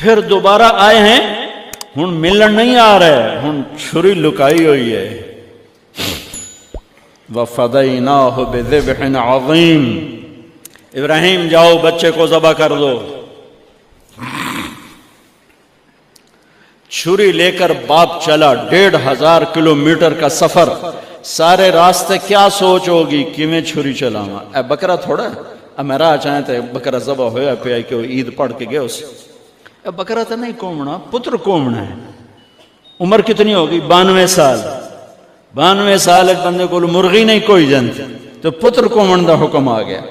پھر دوبارہ آئے ہیں، ہن ملن نہیں آ رہے، ہن چھری لکائی ہوئی ہے۔ وَفَدَيْنَاهُ بِذِبْحٍ عَظِيمٍ، ابراہیم جاؤ بچے کو ذبح کر دو۔ چھری لے کر باپ چلا، 1500 کلومیٹر کا سفر، سارے راستے کیا سوچ ہوگی کہ میں چھری چلاؤں، اے بکرا تھوڑا ہے، میرا چاہیں تو بکرا ذبح ہویا پہ کہ وہ عید پڑھ کے گئے اسے، اے بکرا تو نہیں کومنا، پتر کومنا ہے۔ عمر کتنی ہوگی؟ 92 سال۔ 92 سال ایک بندے کو مرغی نہیں کوئی جانتی، تو پتر کومن دا حکم آ گیا۔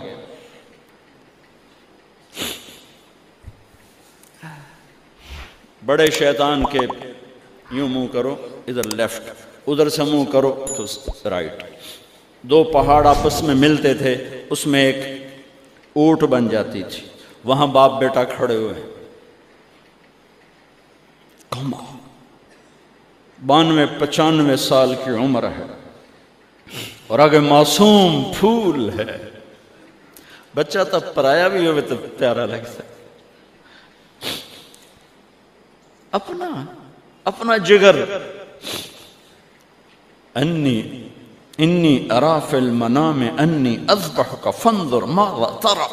بڑے شیطان کے یوں منہ کرو ادھر لیفٹ، ادھر سے منہ کرو تو رائٹ، دو پہاڑ آپس میں ملتے تھے، اس میں ایک اونٹ بن جاتی تھی، وہاں باپ بیٹا کھڑے ہوئے، 92-95 سال کی عمر ہے، اور آگے معصوم پھول ہے، بچہ تب پرایا بھی ہوئے تو پیارا لگتا ہے، اپنا جگر، انی ارا فی المنام انی اذبحک فانظر ماذا ترى،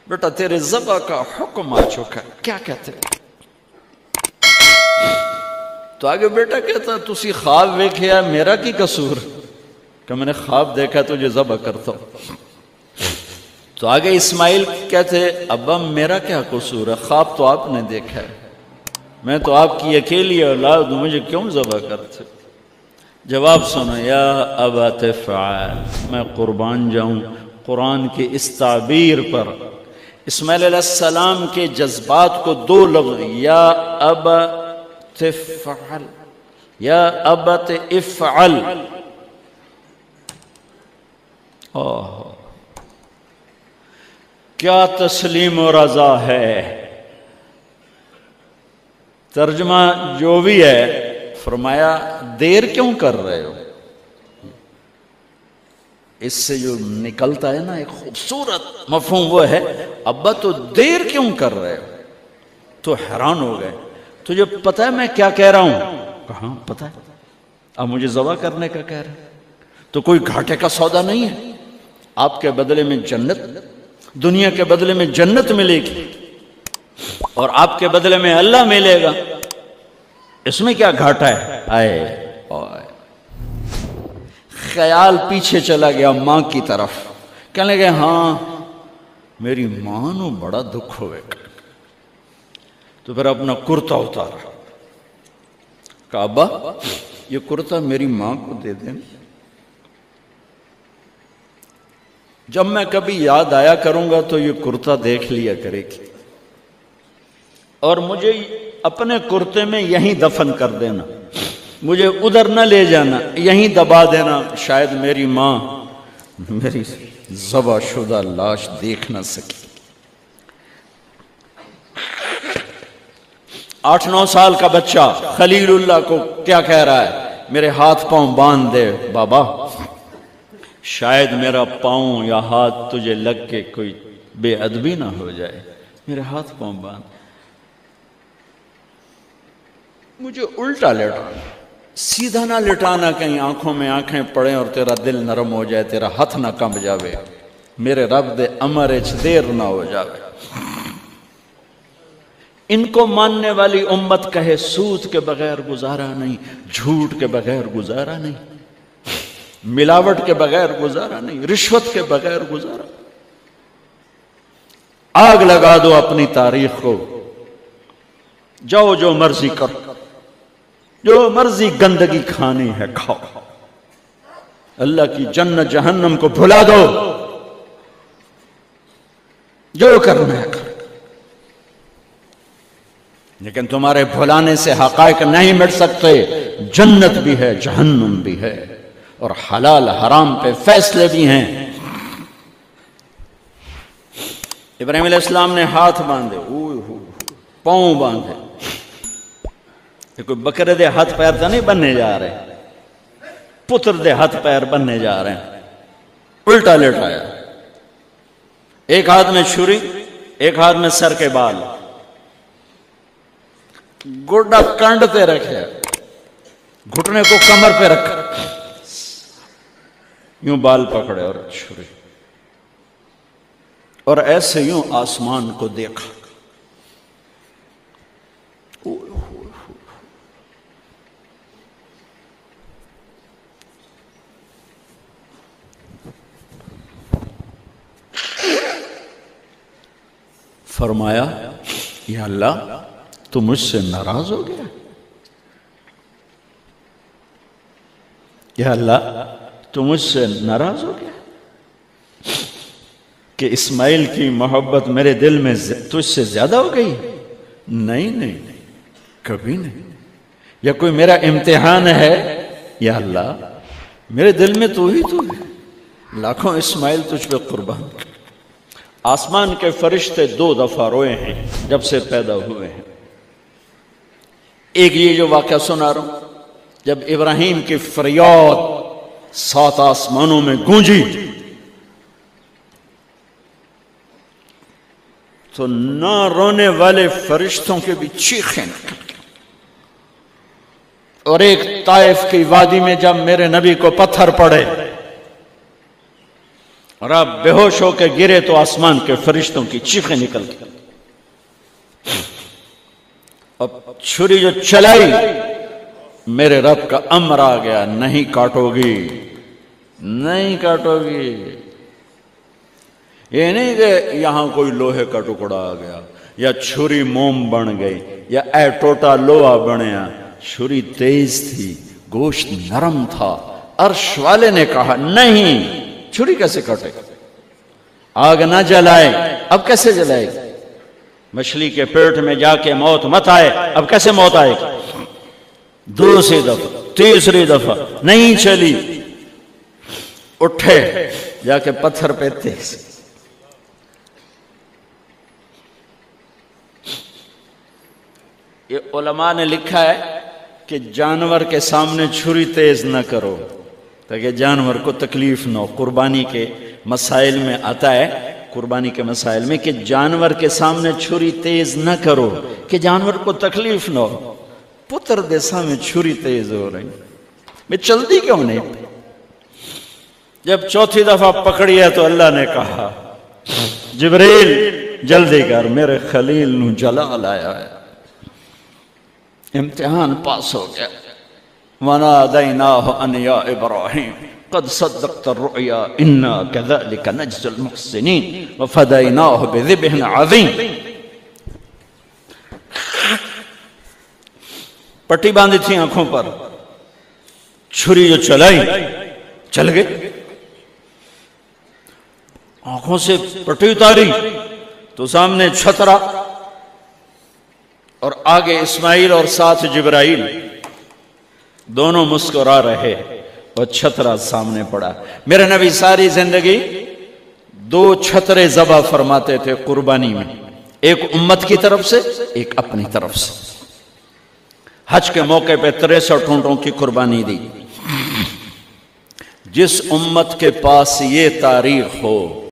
بیٹا تیرے ذبح کا حکم آ چکا ہے، کیا کہتے ہیں؟ تو آگے بیٹا کہتا تسی خواب دیکھیا، میرا کی قصور کہ میں نے خواب دیکھا تجھے ذبح کرتا ہوں۔ تو آگے اسماعیل کہتے ابا میرا کیا قصور ہے، خواب تو آپ نے دیکھا ہے، میں تو آپ کی اکیلی اولاد ہوں، مجھے کیوں ذبح کرتے؟ جواب سنو، یا ابا تفعل، میں قربان جاؤں قرآن کی اس تعبیر پر۔ اسماعیل علیہ السلام کے جذبات کو دو لفظ، یا ابا تفعل، یا ابت افعل، کیا تسلیم و رضا ہے۔ ترجمہ جو بھی ہے، فرمایا دیر کیوں کر رہے ہو؟ اس سے جو نکلتا ہے نا ایک خوبصورت مفہوم، وہ ہے ابا تو دیر کیوں کر رہے ہو؟ تو حیران ہو گئے، تجھے پتہ ہے میں کیا کہہ رہا ہوں؟ کہاں پتہ ہے، اب مجھے ذبح کرنے کا کہہ رہے ہیں، تو کوئی گھاٹے کا سودا نہیں ہے، آپ کے بدلے میں جنت، دنیا کے بدلے میں جنت ملے گی، اور آپ کے بدلے میں اللہ ملے گا، اس میں کیا گھاٹا ہے؟ آئے خیال پیچھے چلا گیا ماں کی طرف، کہنے لگے ہاں میری ماں نو بڑا دکھ ہوئے گا، تو پھر اپنا کرتا اتارا، کہا ابا یہ کرتا میری ماں کو دے دیں، جب میں کبھی یاد آیا کروں گا تو یہ کرتا دیکھ لیا کرے گی، اور مجھے اپنے کرتے میں یہیں دفن کر دینا، مجھے ادھر نہ لے جانا، یہیں دبا دینا، شاید میری ماں میری ذبح شدہ لاش دیکھ نہ سکی۔ 8-9 سال کا بچہ خلیل اللہ کو کیا کہہ رہا ہے؟ میرے ہاتھ پاؤں باندھ دے بابا، شاید میرا پاؤں یا ہاتھ تجھے لگ کے کوئی بے ادبی نہ ہو جائے، میرے ہاتھ پاؤں باندھ۔ مجھے الٹا لٹانا، سیدھا نہ لٹانا، کہیں آنکھوں میں آنکھیں پڑیں اور تیرا دل نرم ہو جائے، تیرا ہاتھ نہ کمب جاوے، میرے رب دے امر اچ دیر نہ ہو جاوے۔ ان کو ماننے والی امت کہے سود کے بغیر گزارا نہیں، جھوٹ کے بغیر گزارا نہیں، ملاوٹ کے بغیر گزارا نہیں، رشوت کے بغیر گزارا۔ آگ لگا دو اپنی تاریخ کو، جاؤ جو مرضی کرو، جو مرضی گندگی کھانی ہے کھاؤ، اللہ کی جنت جہنم کو بھلا دو، جو کرنا ہے کرو، لیکن تمہارے بھلانے سے حقائق نہیں مٹ سکتے، جنت بھی ہے جہنم بھی ہے، اور حلال حرام پہ فیصلے بھی ہیں۔ ابراہیم علیہ السلام نے ہاتھ باندھے، پاؤں باندھے، یہ کوئی بکرے دے ہاتھ پیر تو نہیں بننے جا رہے، پتر دے ہاتھ پیر بننے جا رہے ہیں۔ الٹا لٹایا، ایک ہاتھ میں چھری، ایک ہاتھ میں سر کے بال، گوڈا کانڈتے رکھے، گھٹنے کو کمر پہ رکھا، یوں بال پکڑے اور چھری، اور ایسے یوں آسمان کو دیکھا۔ فرمایا یا اللہ تو مجھ سے ناراض ہو گیا؟ یا اللہ تو مجھ سے ناراض ہو گیا کہ اسماعیل کی محبت میرے دل میں تجھ سے زیادہ ہو گئی؟ نہیں نہیں، کبھی نہیں۔ یا کوئی میرا امتحان ہے؟ یا اللہ میرے دل میں تو ہی تو ہے، لاکھوں اسماعیل تجھ پہ قربان۔ آسمان کے فرشتے 2 دفعہ روئے ہیں جب سے پیدا ہوئے ہیں۔ ایک یہ جو واقعہ سنا رہا ہوں، جب ابراہیم کی فریاد 7 آسمانوں میں گونجی تو نہ رونے والے فرشتوں کے بھی چیخیں نکل گئیں۔ اور ایک طائف کی وادی میں جب میرے نبی کو پتھر پڑے اور آپ بے ہوش ہو کے گرے تو آسمان کے فرشتوں کی چیخیں نکل گئی۔ اب چھری جو چلائی، میرے رب کا امر آ گیا، نہیں کاٹو گی، نہیں کاٹو گی۔ یہ نہیں کہ یہاں کوئی لوہے کا ٹکڑا آ گیا یا چھری موم بن گئی یا اے ٹوٹا لوہا بنیا۔ چھری تیز تھی، گوشت نرم تھا۔ عرش والے نے کہا نہیں، چھری کیسے کاٹے؟ آگ نہ جلائے، اب کیسے جلائے گی؟ مچھلی کے پیٹ میں جا کے موت مت آئے، اب کیسے موت آئے گی؟ دوسری دفعہ، تیسری دفعہ نہیں چلی، اٹھے جا کے پتھر پہ تیز۔ یہ علماء نے لکھا ہے کہ جانور کے سامنے چھری تیز نہ کرو تاکہ جانور کو تکلیف نہ ہو۔ قربانی کے مسائل میں آتا ہے، قربانی کے مسائل میں، کہ جانور کے سامنے چھری تیز نہ کرو کہ جانور کو تکلیف نہ ہو۔ پتر دے سامنے چھری تیز ہو رہی، میں چلتی کیوں نہیں؟ جب چوتھی دفعہ پکڑی ہے تو اللہ نے کہا جبریل جلدی کر، میرے خلیل نو جلا لایا ہے۔ امتحان پاس ہو گیا۔ وَنَادَيْنَاهُ أَنْ يَا إِبْرَاهِيمُ قَدْ صَدَّقْتَ الرُّؤْيَا إِنَّا كَذَلِكَ نَجْزِي الْمُحْسِنِينَ وَفَدَيْنَاهُ بِذِبْحٍ عَظِيمٍ۔ پٹی باندھی تھی آنکھوں پر، چھری جو چلائی چل گئی، آنکھوں سے پٹی اتاری تو سامنے چھترا اور آگے اسماعیل اور ساتھ جبرائیل، دونوں مسکرا رہے اور چھترا سامنے پڑا۔ میرے نبی ساری زندگی 2 چھترے ذبح فرماتے تھے قربانی میں، ایک امت کی طرف سے، ایک اپنی طرف سے۔ حج کے موقع پہ 63 اونٹوں کی قربانی دی۔ جس امت کے پاس یہ تاریخ ہو